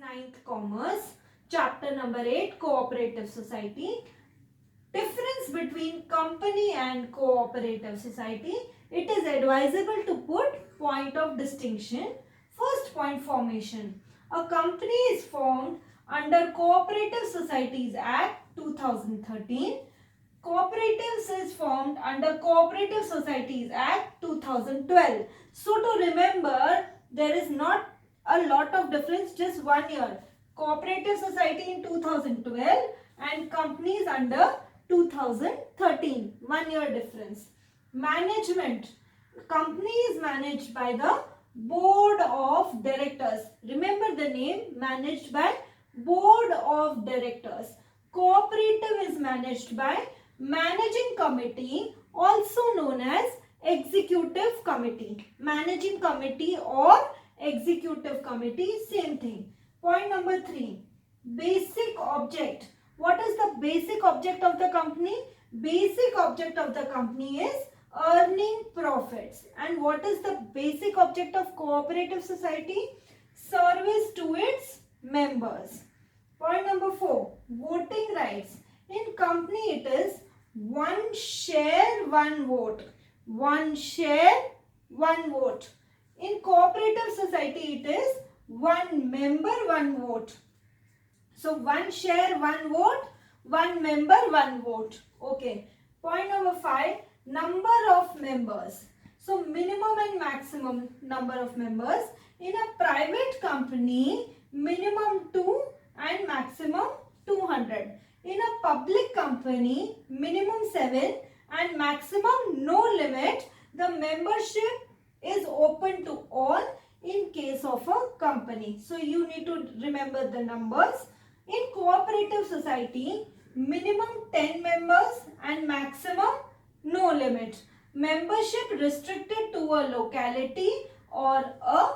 9th Commerce, chapter number 8, Cooperative Society. Difference between company and cooperative society. It is advisable to put point of distinction. First point, formation. A company is formed under Cooperative Societies Act 2013. Cooperatives is formed under Cooperative Societies Act 2012. So to remember, there is not a lot of difference, just 1 year. Cooperative Society in 2012 and companies under 2013. 1 year difference. Management. Company is managed by the Board of Directors. Remember the name, managed by Board of Directors. Cooperative is managed by Managing Committee, also known as Executive Committee. Managing Committee or Executive Committee, same thing. Point number 3. Basic object. What is the basic object of the company? Basic object of the company is earning profits. And what is the basic object of cooperative society? Service to its members. Point number 4. Voting rights. In company it is 1 share, 1 vote. 1 share, 1 vote. In cooperative society it is 1 member, 1 vote. So 1 share, 1 vote, 1 member, 1 vote. Okay. Point number 5. Number of members. So minimum and maximum number of members. In a private company, minimum 2 and maximum 200. In a public company, minimum 7 and maximum no limit. The membership is open to all in case of a company. So you need to remember the numbers. In cooperative society, minimum 10 members and maximum no limit. Membership restricted to a locality or a